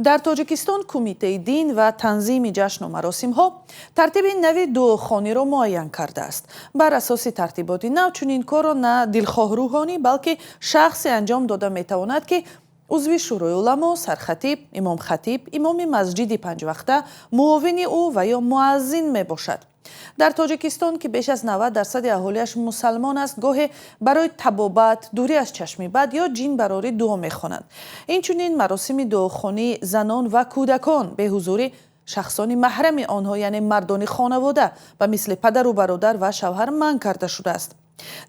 در تاجیکستان کمیته دین و تنظیم جشن و مراسم ها ترتیب نوی دعاخوانی را معین کرده است. بر اساس ترتیبات نو چنین کار را نه دلخواه روحانی بلکه شخصی انجام داده می تواند که عضو شورای علما، سرخطیب، امام خطیب، امام مسجد 5 وقته، معاون او و یا مؤذن می باشد. در تاجیکستان که بیش از 90% اهالیش مسلمان است، گاهی برای طبابت، دوری از چشم بد یا جین براری دعا می‌خوانند. اینچنین مراسم دعاخوانی زنان و کودکان به حضور شخصان محرم آنها یعنی مردان خانواده و مثل پدر و برادر و شوهر منع کرده شده است.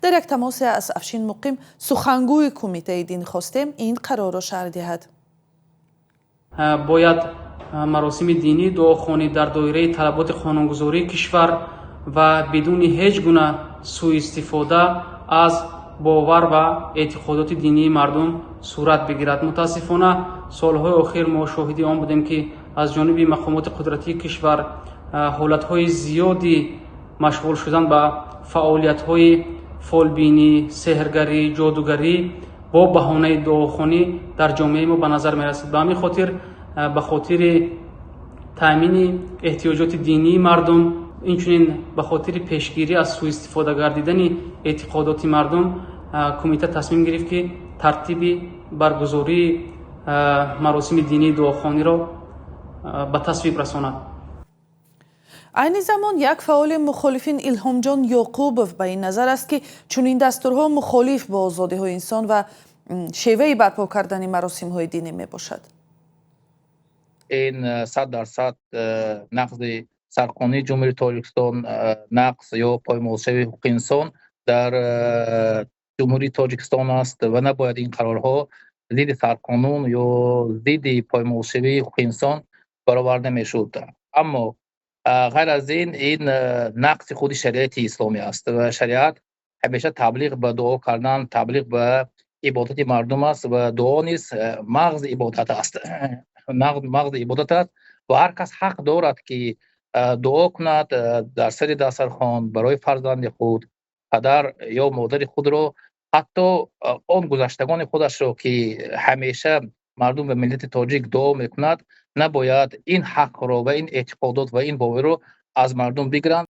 در یک تماس از افشین مقیم سخنگوی کمیته دین خواستیم این قرار را شرح دهد. باید مراسم دینی دعاخوانی در دایره طلبات قانونگذاری کشور و بدون هیچ گونه سوء استفاده از باور و اعتقادات دینی مردم صورت بگیرد. متاسفانه سالهای اخیر ما شاهد آن بودیم که از جانب مقامات قدرتی کشور حالتهای زیادی مشغول شدن به فعالیت‌های فالبینی، سحرگری، جادوگری با بهانه دعاخوانی در جامعه ما به نظر می‌رسد. به همین خاطر به خاطر تامین احتیاجات دینی مردم، اینچنین به خاطر پیشگیری از سوء استفاده گردیدن اعتقادات مردم، کمیته تصمیم گرفت که ترتیب برگزاری مراسم دینی دعاخوانی را به تصویب رساند. عین زمان یک فعال مخالفین الهام جان یعقوبوف به این نظر است که چنین دستورها مخالف با آزادی‌های انسان و شیوه برپا کردن مراسم‌های دینی میباشد. این 100% نقض سرقانونی جمهوری تاجیکستان، نقض یا پایمالشوی حقوق انسان در جمهوری تاجیکستان است و نباید این قرارها ضد سرقانون یا ضد پایمالشوی حقوق انسان برآورده میشد. اما غیر از این نقض خود شریعت اسلامی است و شریعت همیشه تبلیغ به دعا کردن، تبلیغ به عبادت مردم است و دعا نیز مغز عبادت است. مغز عبادت است و هر کس حق دارد که دعا کند در سر دسترخوان برای فرزند خود، پدر یا مادر خود را، حتی آن گذشتگان خودش را که همیشه مردم به ملت تاجیک دعا میکند، نباید این حق را و این اعتقادات و این باور را از مردم بگیرند.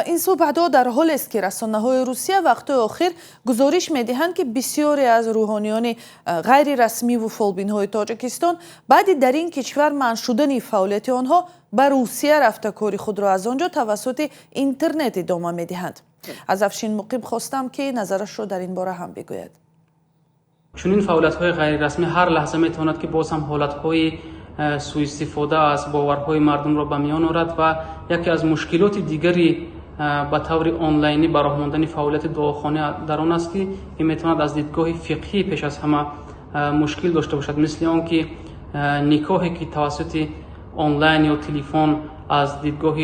این صحبت‌ها در حالی است که رسانه‌های روسیه وقت اخیر گزارش می‌دهند که بسیاری از روحانیان غیر رسمی و فالبین‌های تاجیکستان بعد در این کشور منع شدن فعالیت آنها به روسیه رفته کاری خود را از آنجا توسط اینترنت ادامه می‌دهند. از افشین مقیم خواستم که نظرش را در این باره هم بگوید. چنین فعالیت‌های غیر رسمی هر لحظه می‌تواند که باز هم حالت‌های سوء استفاده از باورهای مردم را به میان آورد و یکی از مشکلات دیگری به طور آنلاینی به راه ماندن فعالیت دعاخوانی در آن است که این میتواند از دیدگاه فقهی پیش از همه مشکل داشته باشد، مثل آن که نکاحی که توسط آنلاین یا تلفن از دیدگاه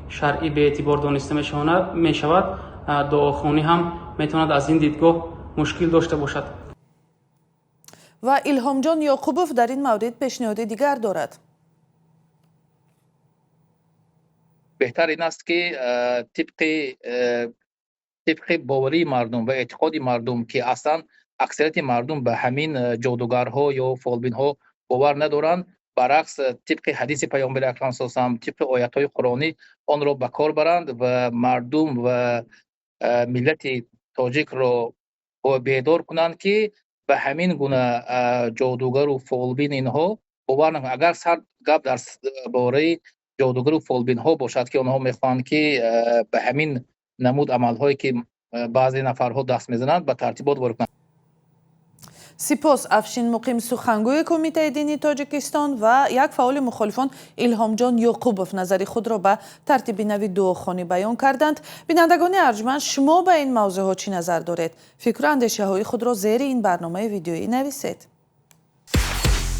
شرعی به اعتبار دانسته می شود، دعاخوانی هم میتواند از این دیدگاه مشکل داشته باشد. و الهام جان یعقوبوف در این مورد پیشنهاد دیگر دارد. بهتر این است که طبق باوری مردم و اعتقاد مردم که اصلا اکثریت مردم به همین جادوگرها یا فالبینها باور ندارند، برعکس طبق حدیث پیامبر اکرم صلی الله علیه و آله، طبق آیات‌های قرآنی آن را به کار برند و مردم و ملت تاجیک را بیدار کنند که به همین گونه جادوگر و فالبین اینها باور نکنند. اگر سر گپ در باره جادوگر و فالبین ها باشد که آنها میخواهند که به همین نمود عملهایی که بعضی نفرها دست میزنند به ترتیبات وارد کنند. سپاس افشین مقیم سخنگوی کمیته دینی تاجیکستان و یک فعال مخالفان الهام جان یعقوبوف نظر خود را به ترتیب نوی دعاخوانی بیان کردند. بینندگان ارجمند، شما به این موضوع ها چی نظر دارید؟ فکر و اندیشه های خود را زیر این برنامه ویدیویی نویسید.